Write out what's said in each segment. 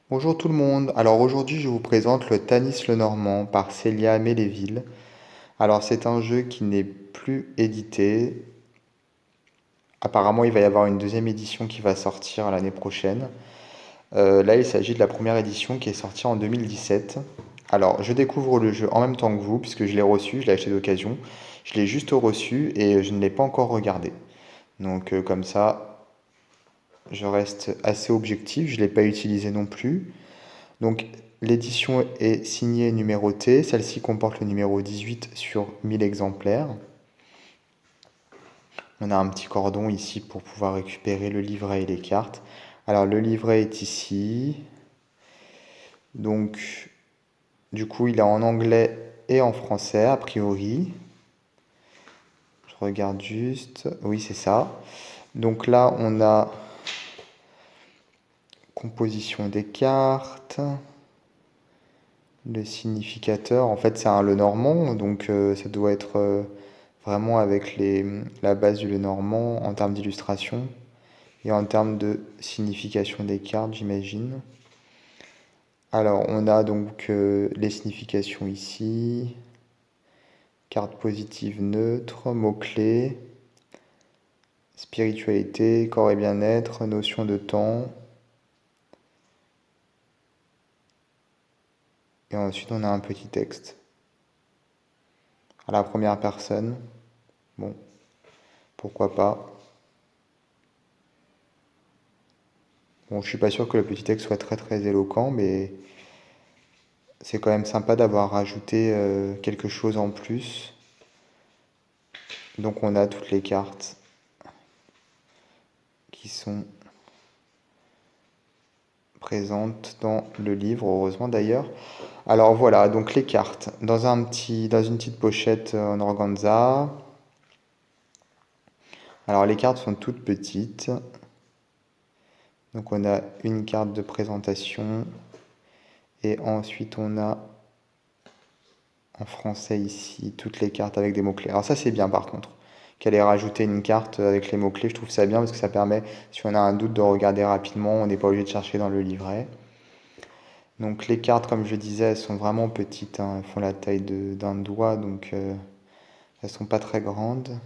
Bonjour tout le monde. Alors aujourd'hui, je vous présente le Tanis le Normand par Célia Méléville. Alors c'est un jeu qui n'est plus édité. Apparemment, il va y avoir une deuxième édition qui va sortir l'année prochaine. Là, il s'agit de la première édition qui est sortie en 2017. Alors, je découvre le jeu en même temps que vous, puisque je l'ai reçu, je l'ai acheté d'occasion. Je l'ai juste reçu et je ne l'ai pas encore regardé. Donc comme ça, je reste assez objectif. Je ne l'ai pas utilisé non plus. Donc, l'édition est signée et numérotée. Celle-ci comporte le numéro 18 sur 1000 exemplaires. On a un petit cordon ici pour pouvoir récupérer le livret et les cartes. Alors, le livret est ici. Donc, du coup, il est en anglais et en français, a priori. Je regarde juste. Oui, c'est ça. Donc là, on a composition des cartes, le significateur. En fait, c'est un Lenormand, donc ça doit être vraiment avec la base du Lenormand en termes d'illustration et en termes de signification des cartes, j'imagine. Alors, on a donc les significations ici, carte positive neutre, mots-clés, spiritualité, corps et bien-être, notion de temps. Et ensuite, on a un petit texte à la première personne. Bon, pourquoi pas. Bon, je suis pas sûr que le petit texte soit très très éloquent, mais c'est quand même sympa d'avoir rajouté quelque chose en plus. Donc on a toutes les cartes qui sont présentes dans le livre, heureusement d'ailleurs. Alors voilà, donc les cartes dans une petite pochette en organza. Alors les cartes sont toutes petites. Donc on a une carte de présentation et ensuite on a en français ici toutes les cartes avec des mots-clés. Alors ça c'est bien par contre, qu'elle ait rajouté une carte avec les mots-clés, je trouve ça bien parce que ça permet, si on a un doute, de regarder rapidement, on n'est pas obligé de chercher dans le livret. Donc les cartes, comme je disais, elles sont vraiment petites, hein. Elles font la taille d'un doigt, donc elles sont pas très grandes.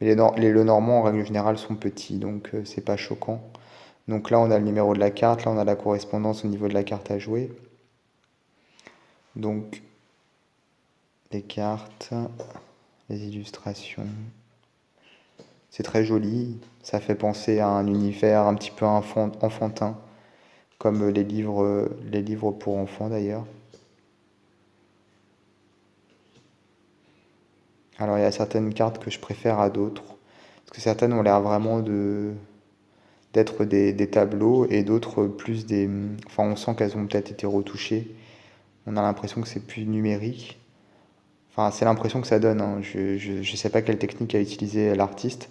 Mais les Lenormand en règle générale sont petits, donc c'est pas choquant. Donc là on a le numéro de la carte, là on a la correspondance au niveau de la carte à jouer. Donc les cartes, les illustrations. C'est très joli, ça fait penser à un univers un petit peu enfantin, comme les livres pour enfants d'ailleurs. Alors il y a certaines cartes que je préfère à d'autres, parce que certaines ont l'air vraiment d'être des tableaux et d'autres plus des... Enfin on sent qu'elles ont peut-être été retouchées, on a l'impression que c'est plus numérique. Enfin c'est l'impression que ça donne, hein. Je sais pas quelle technique a utilisé l'artiste,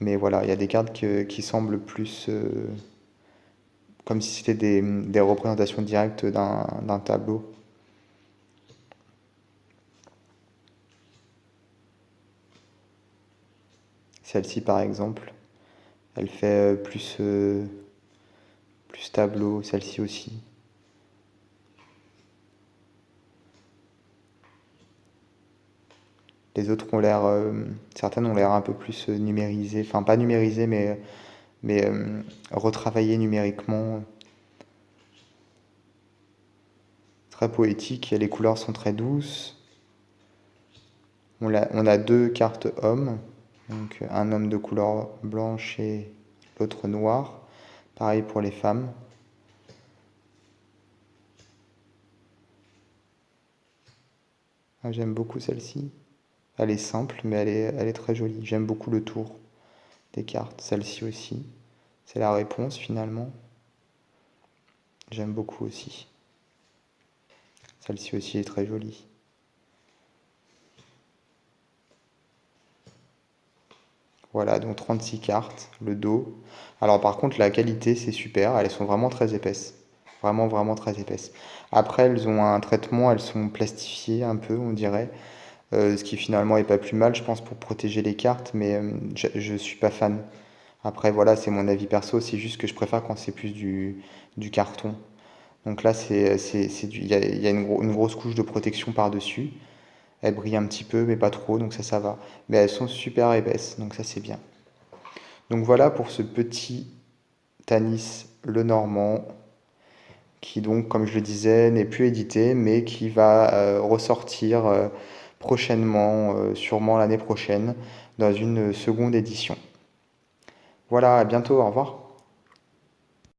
mais voilà, il y a des cartes qui semblent plus... comme si c'était des représentations directes d'un tableau. Celle-ci, par exemple, elle fait plus tableau, celle-ci aussi. Les autres ont l'air, certaines ont l'air un peu plus numérisées, enfin pas numérisées, mais retravaillées numériquement, très poétiques, et les couleurs sont très douces. On a deux cartes hommes, donc un homme de couleur blanche et l'autre noir. Pareil pour les femmes. Ah, j'aime beaucoup celle-ci. Elle est simple, mais elle est très jolie. J'aime beaucoup le tour des cartes. Celle-ci aussi. C'est la réponse finalement. J'aime beaucoup aussi. Celle-ci aussi est très jolie. Voilà, donc 36 cartes, le dos. Alors par contre, la qualité, c'est super. Elles sont vraiment très épaisses. Vraiment, vraiment très épaisses. Après, elles ont un traitement, elles sont plastifiées un peu, on dirait. Ce qui finalement est pas plus mal, je pense, pour protéger les cartes, mais je suis pas fan. Après, voilà, c'est mon avis perso, c'est juste que je préfère quand c'est plus du carton. Donc là, il y a une grosse couche de protection par-dessus. Elle brille un petit peu, mais pas trop, donc ça va. Mais elles sont super épaisses, donc ça c'est bien. Donc voilà pour ce petit Tanis Lenormand, qui donc, comme je le disais, n'est plus édité, mais qui va ressortir prochainement, sûrement l'année prochaine, dans une seconde édition. Voilà, à bientôt, au revoir.